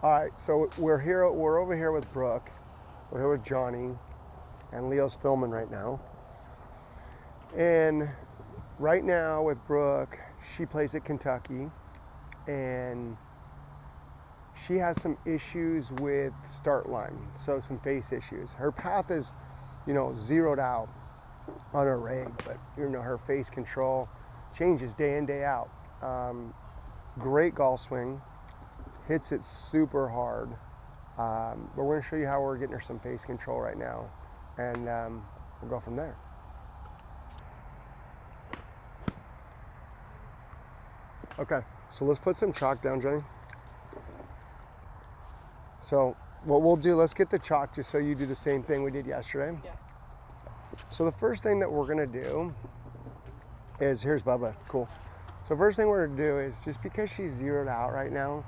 All right, so we're over here with Brooke. We're here with Johnny, and Leo's filming right now. And right now with Brooke, she plays at Kentucky, and she has some issues with start line, so some face issues. Her path is, zeroed out on her rig, but her face control changes day in, day out. Great golf swing, hits it super hard. But we're gonna show you how we're getting her some face control right now, and we'll go from there. Okay, so let's put some chalk down, Johnny. So what we'll do, let's get the chalk just so you do the same thing we did yesterday. Yeah. So the first thing that we're gonna do is, here's Bubba, cool. So first thing we're gonna do is, just because she's zeroed out right now,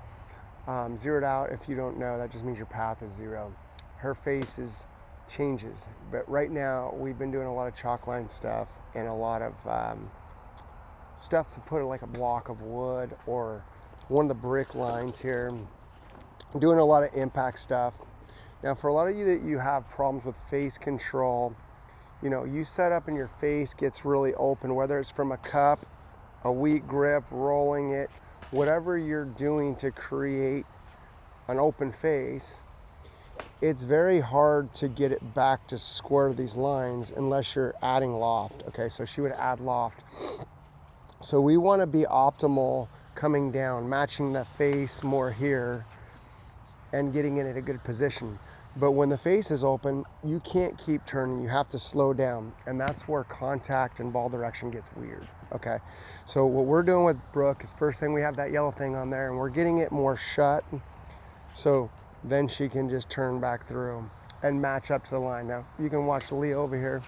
zeroed out, if you don't know, that just means your path is zero. Her face changes, but right now we've been doing a lot of chalk line stuff and a lot of stuff to put like a block of wood or one of the brick lines here. Doing a lot of impact stuff. Now for a lot of you that you have problems with face control, you set up and your face gets really open, whether it's from a cup, a weak grip, rolling it, whatever you're doing to create an open face, it's very hard to get it back to square these lines unless you're adding loft. Okay, so she would add loft. So we want to be optimal coming down, matching the face more here and getting it in a good position. But when the face is open, you can't keep turning, you have to slow down. And that's where contact and ball direction gets weird, okay? So what we're doing with Brooke is, first thing, we have that yellow thing on there and we're getting it more shut. So then she can just turn back through and match up to the line. Now you can watch Leo over here.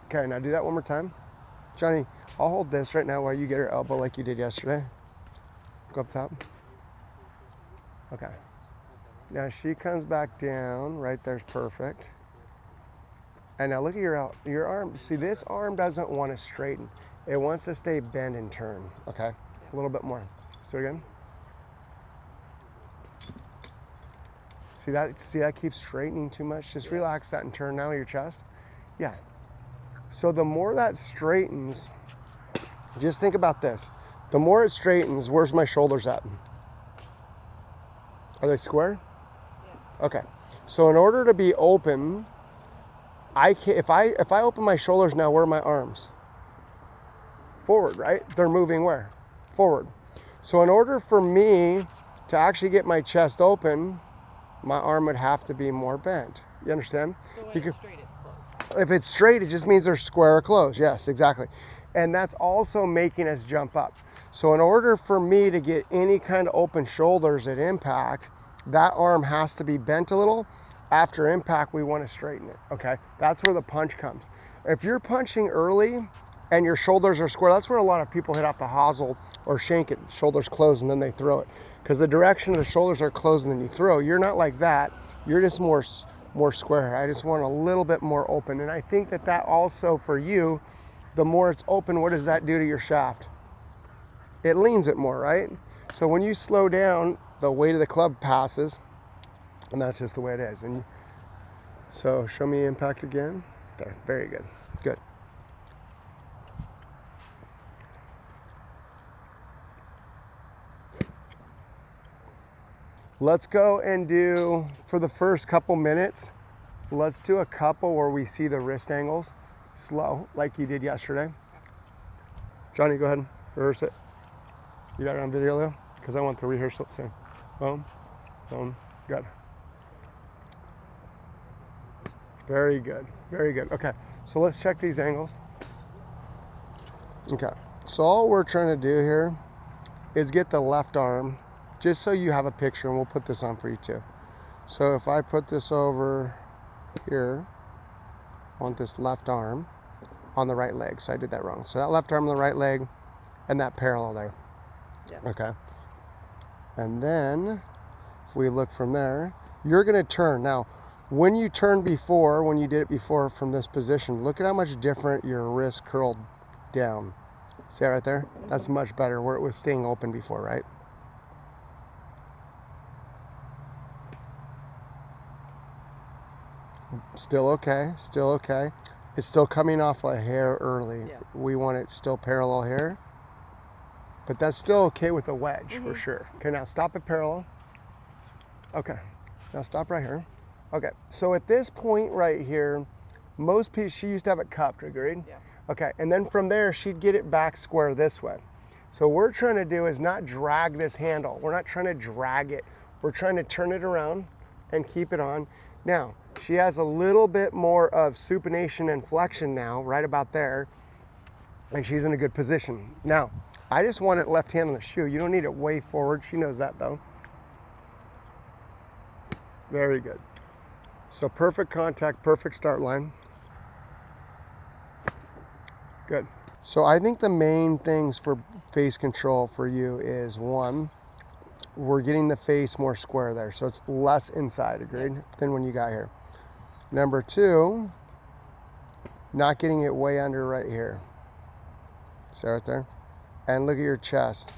Okay, now do that one more time. Johnny, I'll hold this right now while you get her elbow like you did yesterday. Go up top. Okay. Now she comes back down, right there's perfect. And now look at your arm. See, this arm doesn't want to straighten. It wants to stay bend and turn, okay? A little bit more. Let's do it again. See that keeps straightening too much? Just relax that and turn now your chest. Yeah. So the more that straightens, just think about this. The more it straightens, where's my shoulders at? Are they square? Yeah. Okay. So in order to be open, if I open my shoulders now, where are my arms? Forward, right? They're moving where? Forward. So in order for me to actually get my chest open, my arm would have to be more bent. You understand? So when it's straight, it's closed. If it's straight, it just means they're square or closed. Yes, exactly. And that's also making us jump up. So in order for me to get any kind of open shoulders at impact, that arm has to be bent a little. After impact, we want to straighten it, okay? That's where the punch comes. If you're punching early and your shoulders are square, that's where a lot of people hit off the hosel or shank it, shoulders closed, and then they throw it. Because the direction of the shoulders are closed and then you throw. You're not like that. You're just more square. I just want a little bit more open. And I think that also for you, the more it's open, what does that do to your shaft? It leans it more, right? So when you slow down, the weight of the club passes, and that's just the way it is. And so show me impact again. There, very good, good. Let's go and do, for the first couple minutes, let's do a couple where we see the wrist angles slow, like you did yesterday. Johnny, go ahead and rehearse it. You got it on video, Leo? Because I want the rehearsal soon. Boom, boom, good. Very good, very good. Okay, so let's check these angles. Okay, so all we're trying to do here is get the left arm, just so you have a picture, and we'll put this on for you too. So if I put this over here, I want this left arm on the right leg, so I did that wrong. So that left arm on the right leg, and that parallel there. Yeah. Okay. And then, if we look from there, you're gonna turn. Now, when you turned before, when you did it before from this position, look at how much different your wrist curled down. See that right there? That's much better where it was staying open before, right? Still okay, still okay. It's still coming off a hair early. Yeah. We want it still parallel here. But that's still okay with a wedge for sure. Okay, now stop it parallel. Okay, now stop right here. Okay, so at this point right here, most people, she used to have it cupped, agreed? Yeah. Okay, and then from there, she'd get it back square this way. So what we're trying to do is not drag this handle. We're not trying to drag it. We're trying to turn it around and keep it on. Now, she has a little bit more of supination and flexion now, right about there, and she's in a good position. Now, I just want it left hand on the shoe. You don't need it way forward. She knows that though. Very good. So perfect contact, perfect start line. Good. So I think the main things for face control for you is one, we're getting the face more square there. So it's less inside, agreed, than when you got here. Number two, not getting it way under right here. See right there? And look at your chest.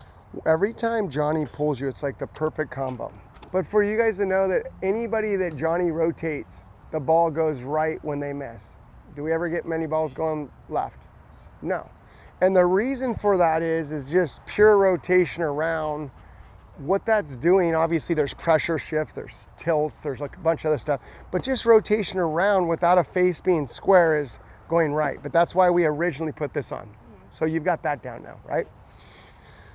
Every time Johnny pulls you, it's like the perfect combo. But for you guys to know that anybody that Johnny rotates, the ball goes right when they miss. Do we ever get many balls going left? No. And the reason for that is just pure rotation around. What that's doing, obviously there's pressure shift, there's tilts, there's like a bunch of other stuff, but just rotation around without a face being square is going right. But that's why we originally put this on. So you've got that down now, right?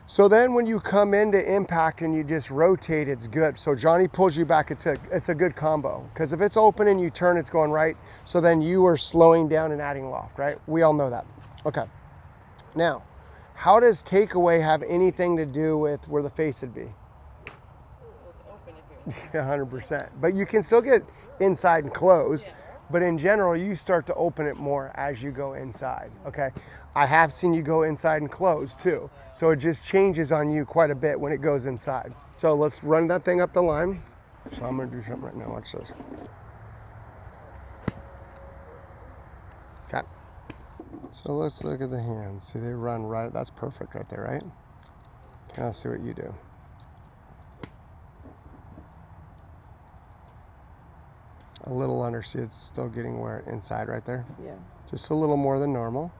So then when you come into impact and you just rotate, it's good. So Johnny pulls you back, it's a good combo. Because if it's open and you turn, it's going right. So then you are slowing down and adding loft, right? We all know that. Okay. Now, how does takeaway have anything to do with where the face would be? It's open if it Yeah, 100%. But you can still get inside and close. Yeah. But in general, you start to open it more as you go inside, okay? I have seen you go inside and close too. So it just changes on you quite a bit when it goes inside. So let's run that thing up the line. So I'm gonna do something right now, watch this. Okay. So let's look at the hands. See, they run right, that's perfect right there, right? Okay, let's see what you do. A little under, see it's still getting where inside right there? Yeah. Just a little more than normal.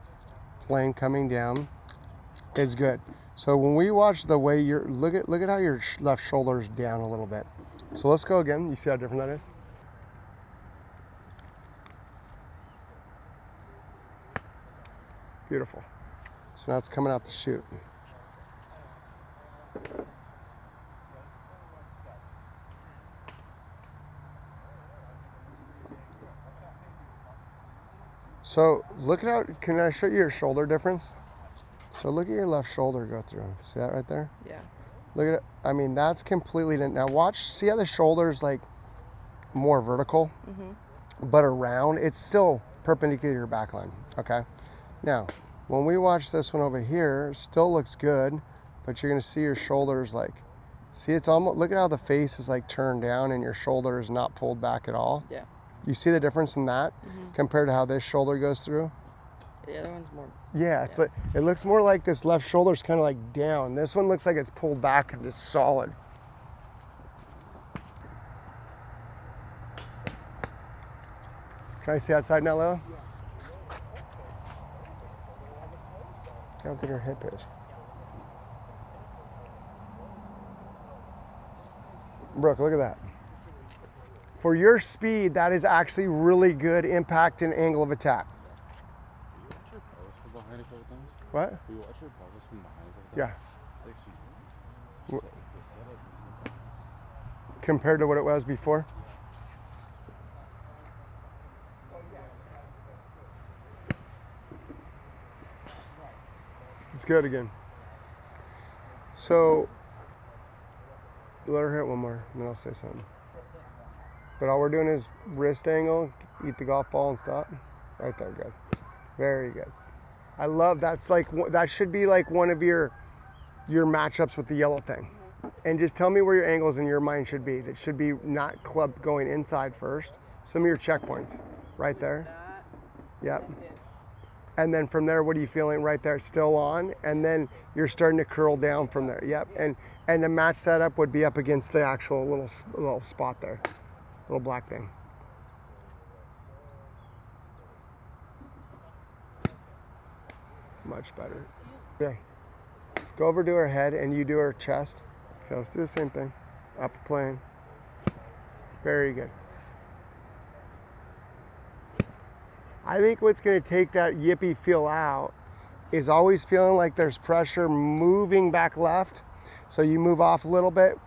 Plane coming down is good. So when we watch the way you're, look at how your left shoulder's down a little bit. So let's go again. You see how different that is? Beautiful. So now it's coming out the chute. So look at how, can I show you your shoulder difference? So look at your left shoulder go through. See that right there? Yeah. Look at it. I mean, that's completely, now watch, see how the shoulder's like more vertical, but around, it's still perpendicular to your back line, okay? Now, when we watch this one over here, it still looks good, but you're gonna see your shoulders like, see it's almost, look at how the face is like turned down and your shoulder is not pulled back at all. Yeah. You see the difference in that compared to how this shoulder goes through? The other one's more. Yeah, it's like, it looks more like this left shoulder's kind of like down. This one looks like it's pulled back and just solid. Can I see outside now, Leo? Look how good her hip is. Brooke, look at that. For your speed, that is actually really good impact and angle of attack. You watch your pelvis from behind a couple times? What? You watch your pelvis from behind a couple times? Yeah. Like Compared to what it was before? It's good again. So, let her hit one more, and then I'll say something. But all we're doing is wrist angle, eat the golf ball and stop. Right there, good. Very good. I love, that's like, that should be like one of your matchups with the yellow thing. And just tell me where your angles in your mind should be. That should be not club going inside first. Some of your checkpoints, right there. Yep. And then from there, what are you feeling right there? Still on, and then you're starting to curl down from there. Yep. And to match that up would be up against the actual little spot there, little black thing. Much better. Yeah. Go over to her head and you do her chest. Okay, let's do the same thing. Up the plane. Very good. I think what's going to take that yippy feel out is always feeling like there's pressure moving back left. So you move off a little bit,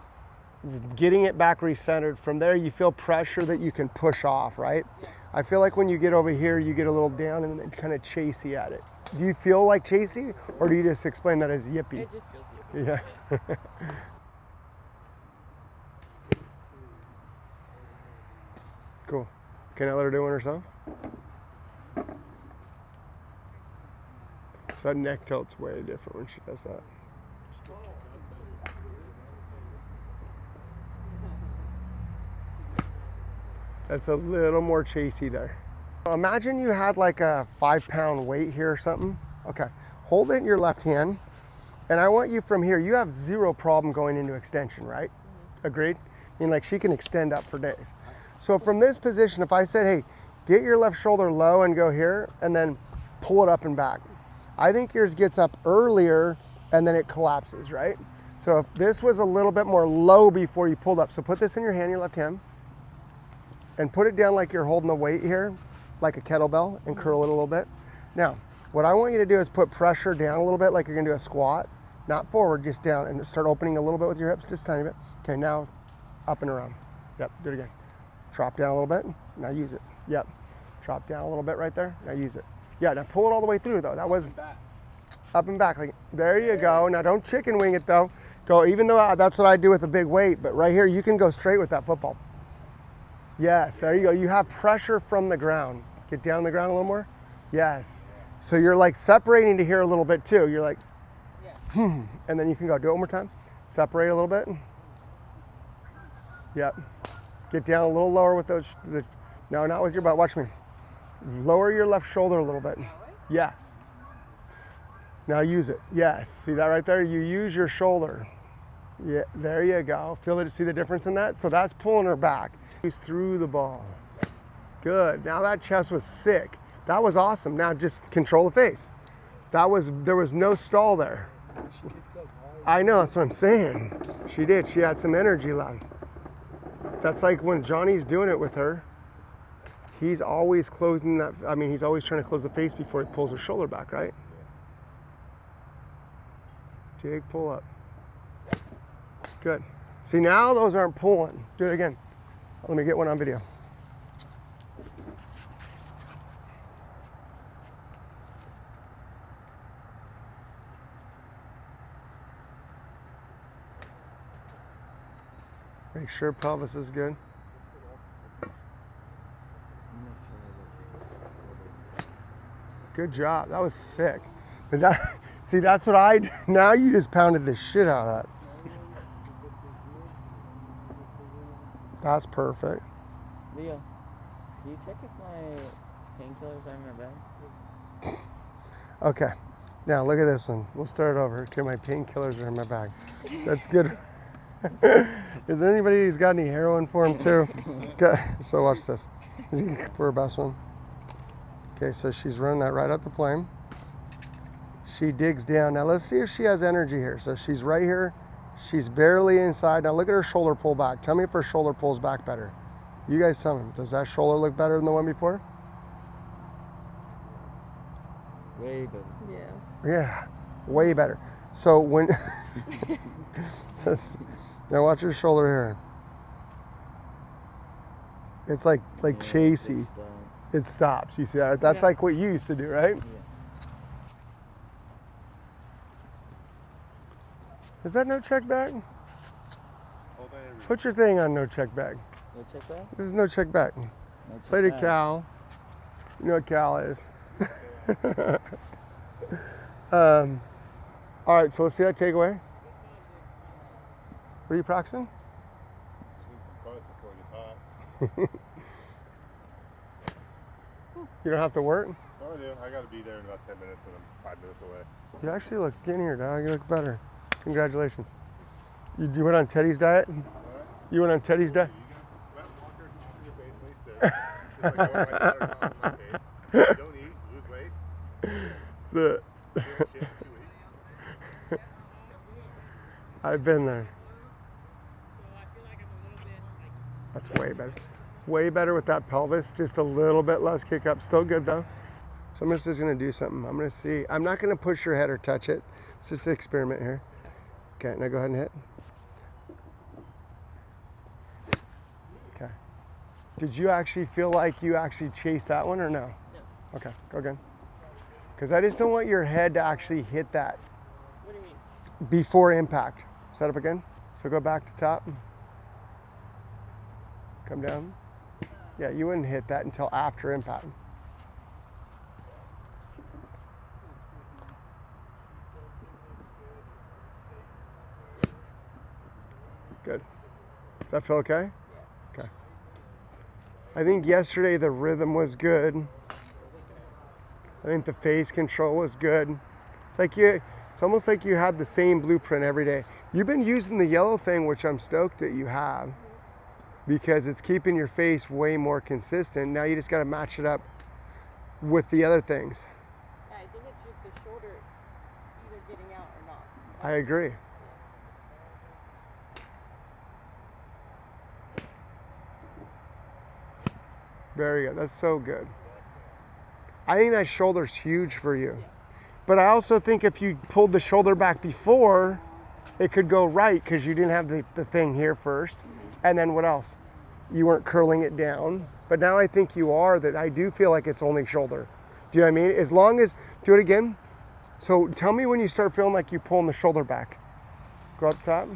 getting it back recentered. From there, you feel pressure that you can push off, right? I feel like when you get over here, you get a little down and then kind of chasey at it. Do you feel like chasey, or do you just explain that as yippy? It just feels yippy. Yeah. Cool. Can I let her do one herself? So that neck tilt's way different when she does that. That's a little more chasey there. Imagine you had like a 5-pound weight here or something. Okay, hold it in your left hand. And I want you from here, you have zero problem going into extension, right? Agreed? I mean, like she can extend up for days. So from this position, if I said, hey, get your left shoulder low and go here, and then pull it up and back. I think yours gets up earlier and then it collapses, right? So if this was a little bit more low before you pulled up, so put this in your hand, your left hand, and put it down like you're holding the weight here, like a kettlebell, and curl it a little bit. Now, what I want you to do is put pressure down a little bit like you're gonna do a squat, not forward, just down, and start opening a little bit with your hips, just a tiny bit. Okay, now up and around. Yep, do it again. Drop down a little bit, now use it. Yep, drop down a little bit right there, now use it. Yeah, now pull it all the way through though. That was up and back, like, there you go. Now don't chicken wing it though. Go, even though that's what I do with a big weight, but right here, you can go straight with that football. Yes, there you go. You have pressure from the ground. Get down the ground a little more. Yes. So you're like separating to here a little bit too. You're like, and then you can go. Do it one more time. Separate a little bit. Yep. Get down a little lower with those. No, not with your butt. Watch me. Lower your left shoulder a little bit. Yeah. Now use it. Yes. See that right there? You use your shoulder. Yeah. There you go. Feel it. See the difference in that? So that's pulling her back. He's through the ball. Good. Now that chest was sick. That was awesome. Now just control the face. There was no stall there. I know, that's what I'm saying. She did. She had some energy left. That's like when Johnny's doing it with her. He's always closing that. I mean, he's always trying to close the face before he pulls her shoulder back, right? Dig, pull up. Good. See, now those aren't pulling. Do it again. Let me get one on video. Make sure pelvis is good. Good job. That was sick. But that, see, that's what I do. Now you just pounded the shit out of that. That's perfect. Leo, can you check if my painkillers are in my bag? Okay. Now look at this one. We'll start over. Okay, my painkillers are in my bag. That's good. Is there anybody who's got any heroin for him too? Okay, so watch this. For her best one. Okay, so she's running that right out the plane. She digs down. Now let's see if she has energy here. So she's right here. She's barely inside. Now look at her shoulder pull back. Tell me if her shoulder pulls back better. You guys tell me. Does that shoulder look better than the one before? Way better. Yeah. Yeah, way better. So when, now watch your shoulder here. It's like chasey. It stops. You see that? That's like what you used to do, right? Yeah. Is that no check bag? Put your thing on no check bag. No check bag? This is no check bag. No check Plated bag. Cal. You know what Cal is. All right, so let's see that takeaway. What are you practicing? You don't have to work? Oh, I do. I got to be there in about 10 minutes and I'm 5 minutes away. You actually look skinnier, dog. You look better. Congratulations. You went on Teddy's diet? What? You went on Teddy's diet? You got Walker in your face when he's sick. Just like I want my daughter on my face. You don't eat, lose weight. That's it. I've been there. That's way better. Way better with that pelvis, just a little bit less kick up. Still good though. So I'm just gonna do something. I'm gonna see. I'm not gonna push your head or touch it. It's just an experiment here. Okay, now go ahead and hit. Okay. Did you actually feel like you actually chased that one or no? No. Okay, go again. Because I just don't want your head to actually hit that What do you mean? before impact. Set up again. So go back to top. Come down. Yeah, you wouldn't hit that until after impact. Good. Does that feel okay? Yeah. Okay. I think yesterday the rhythm was good. I think the face control was good. It's almost like you had the same blueprint every day. You've been using the yellow thing, which I'm stoked that you have, because it's keeping your face way more consistent. Now you just got to match it up with the other things. Yeah, I think it's just the shoulder either getting out or not. I agree. Very good. That's so good. I think that shoulder's huge for you. But I also think if you pulled the shoulder back before, it could go right because you didn't have the thing here first. And then what else? You weren't curling it down. But now I think you are, that I do feel like it's only shoulder. Do you know what I mean? As long as, do it again. So tell me when you start feeling like you're pulling the shoulder back. Go up top.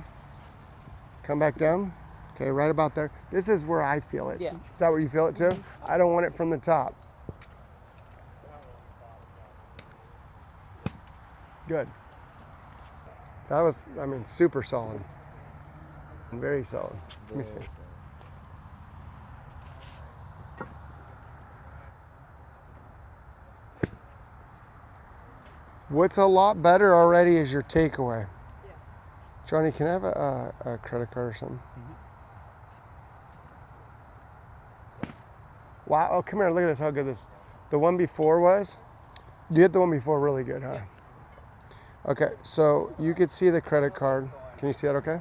Come back down. Okay, right about there. This is where I feel it. Yeah. Is that where you feel it too? I don't want it from the top. Good. That was, I mean, super solid. Very solid. Let me see. What's a lot better already is your takeaway. Yeah. Johnny, can I have a credit card or something? Wow, oh, come here, look at this, how good this. The one before was? You hit the one before really good, huh? Okay, so you could see the credit card. Can you see that okay?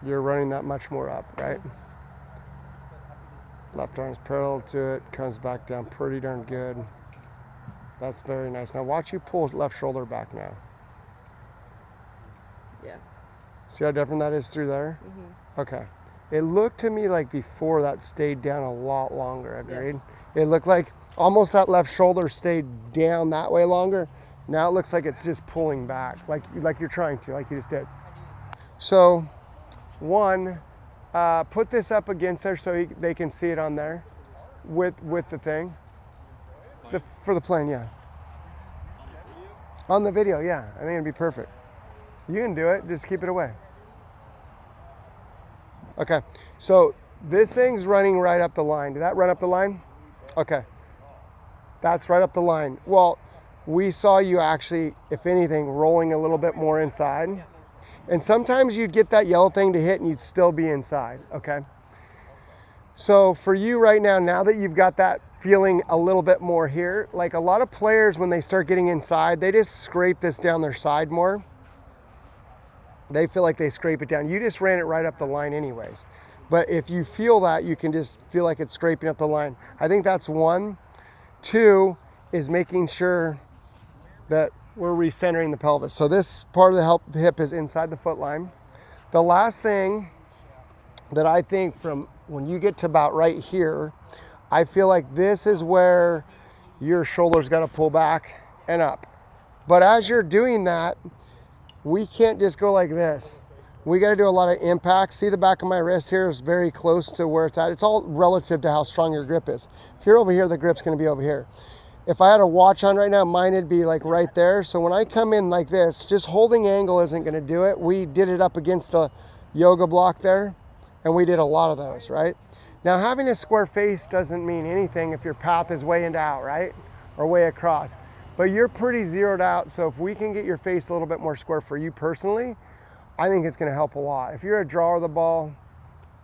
You're running that much more up, right? Left arm's parallel to it, comes back down pretty darn good. That's very nice. Now watch you pull left shoulder back now. Yeah. See how different that is through there? Mm-hmm. Okay. It looked to me like before that stayed down a lot longer, agreed? Yeah. It looked like almost that left shoulder stayed down that way longer. Now it looks like it's just pulling back, like you're trying to, like you just did. So, one, put this up against there so they can see it on there with the thing. For the plane, yeah. On the video, yeah. I think it'd be perfect. You can do it, just keep it away. Okay, so this thing's running right up the line. Did that run up the line? Okay, that's right up the line. Well, we saw you actually, if anything, rolling a little bit more inside. And sometimes you'd get that yellow thing to hit and you'd still be inside, okay? So for you right now that you've got that feeling a little bit more here, like a lot of players when they start getting inside, they just scrape this down their side more. They feel like they scrape it down. You just ran it right up the line anyways. But if you feel that, you can just feel like it's scraping up the line. I think that's one. Two is making sure that we're recentering the pelvis. So this part of the hip is inside the foot line. The last thing that I think from when you get to about right here, I feel like this is where your shoulder's got to pull back and up. But as you're doing that, we can't just go like this. We got to do a lot of impact. See the back of my wrist here is very close to where it's at. It's all relative to how strong your grip is. If you're over here, the grip's going to be over here. If I had a watch on right now, mine would be like right there. So when I come in like this, just holding angle isn't going to do it. We did it up against the yoga block there, and we did a lot of those, right? Now having a square face doesn't mean anything if your path is way into out, right? Or way across. But you're pretty zeroed out, so if we can get your face a little bit more square for you personally, I think it's gonna help a lot. If you're a drawer of the ball,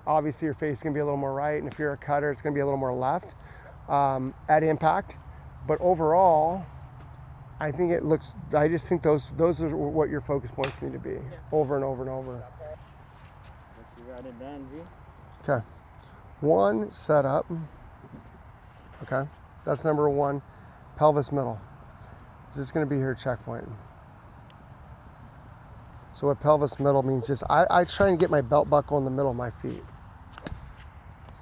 obviously your face is gonna be a little more right, and if you're a cutter, it's gonna be a little more left at impact. But overall, I think it looks, I just think those are what your focus points need to be, over and over and over. Let's see, got it done, Z. Okay. One, setup. Okay. That's number one. Pelvis middle. This is going to be your checkpoint. So what pelvis middle means is I try and get my belt buckle in the middle of my feet.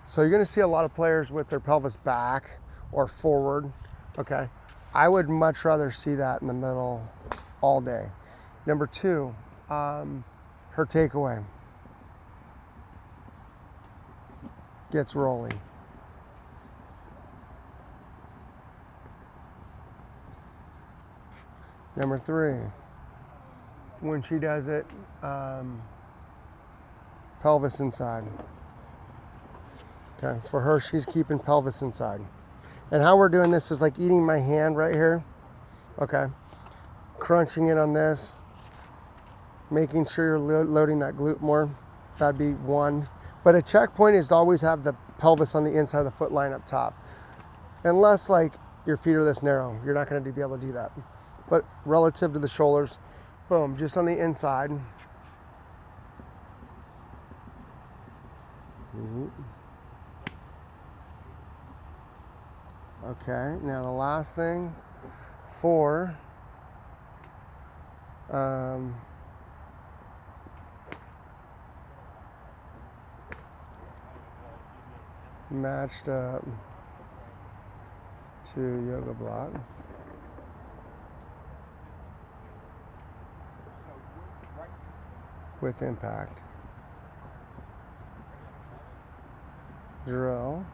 So you're going to see a lot of players with their pelvis back or forward. Okay. I would much rather see that in the middle all day. Number two, her takeaway gets rolling. Number three, when she does it, pelvis inside. Okay, for her, she's keeping pelvis inside. And how we're doing this is like eating my hand right here. Okay, crunching it on this, making sure you're loading that glute more. That'd be one. But a checkpoint is to always have the pelvis on the inside of the foot line up top. Unless like your feet are this narrow, you're not going to be able to do that. But relative to the shoulders, boom, just on the inside. Okay, now the last thing, 4, matched up to yoga block. With impact. Drill.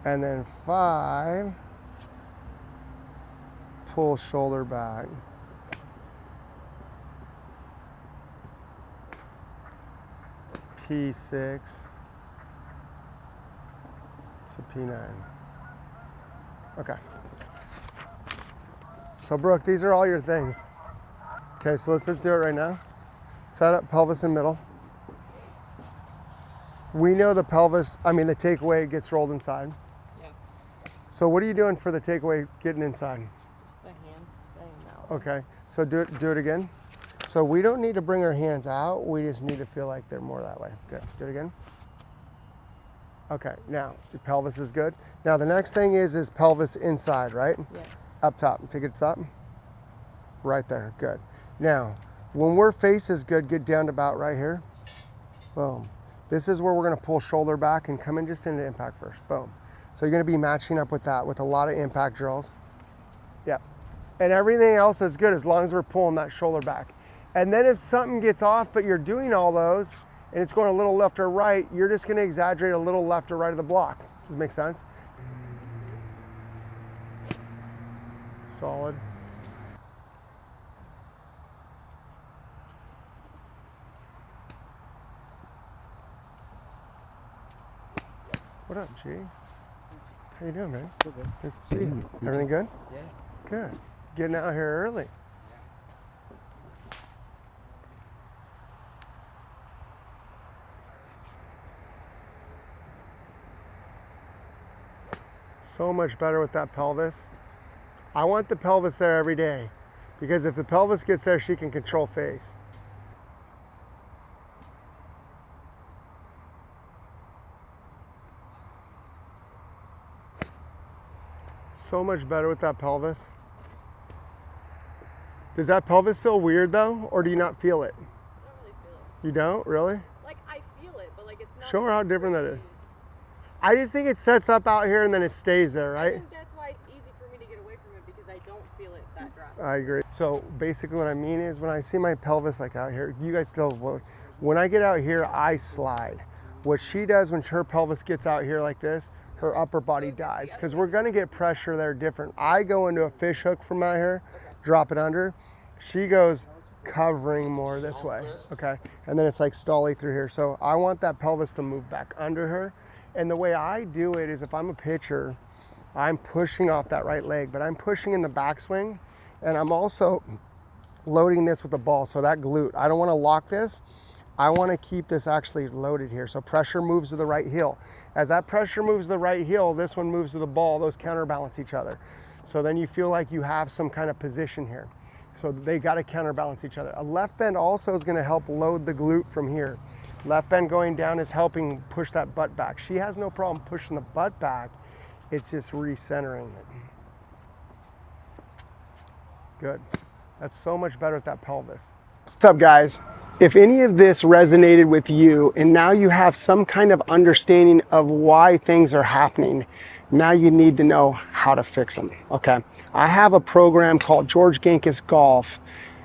And then 5, pull shoulder back. P6 to P9. Okay. So Brooke, these are all your things. Okay, so let's just do it right now. Set up pelvis in middle. We know the pelvis, the takeaway gets rolled inside. Yeah. So what are you doing for the takeaway getting inside? Just the hands staying out. Okay, so do it again. So we don't need to bring our hands out. We just need to feel like they're more that way. Good, do it again. Okay, now your pelvis is good. Now the next thing is pelvis inside, right? Yeah. Up top, take it up. Right there, good. Now, when our face is good, get down to about right here. Boom. This is where we're gonna pull shoulder back and come in just into impact first. Boom. So you're gonna be matching up with that with a lot of impact drills. Yep. And everything else is good as long as we're pulling that shoulder back. And then if something gets off, but you're doing all those and it's going a little left or right, you're just gonna exaggerate a little left or right of the block. Does it make sense? Solid. What up, G? How you doing, man? Good. Nice to see you. Everything good? Yeah. Good. Getting out here early. So much better with that pelvis. I want the pelvis there every day because if the pelvis gets there, she can control face. So much better with that pelvis. Does that pelvis feel weird though, or do you not feel it? I don't really feel it. You don't, really? Like, I feel it, but like it's not. Show her how different that is. crazy. I just think it sets up out here and then it stays there, I right? think that's why it's easy for me to get away from it because I don't feel it that drastic. I agree. So basically what I mean is when I see my pelvis like out here, you guys still, when I get out here, I slide. What she does when her pelvis gets out here like this, her upper body dives because we're gonna get pressure there different. I go into a fish hook from out here, drop it under. She goes covering more this way, okay? And then it's like stolly through here. So I want that pelvis to move back under her. And the way I do it is if I'm a pitcher, I'm pushing off that right leg, but I'm pushing in the backswing and I'm also loading this with the ball. So that glute, I don't wanna lock this. I wanna keep this actually loaded here. So pressure moves to the right heel. As that pressure moves to the right heel, this one moves to the ball, those counterbalance each other. So then you feel like you have some kind of position here. So they got to counterbalance each other. A left bend also is going to help load the glute from here. Left bend going down is helping push that butt back. She has no problem pushing the butt back. It's just recentering it. Good. That's so much better at that pelvis. What's up, guys? If any of this resonated with you and now you have some kind of understanding of why things are happening, now you need to know how to fix them, okay? I have a program called George Genkus Golf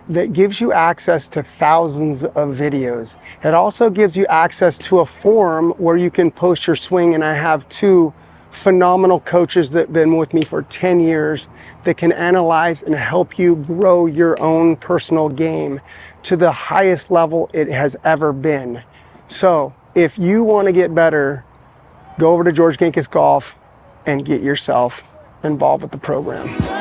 that gives you access to thousands of videos. It also gives you access to a forum where you can post your swing, and I have 2 phenomenal coaches that have been with me for 10 years that can analyze and help you grow your own personal game to the highest level it has ever been. So if you want to get better, go over to George Genkus Golf and get yourself involved with the program.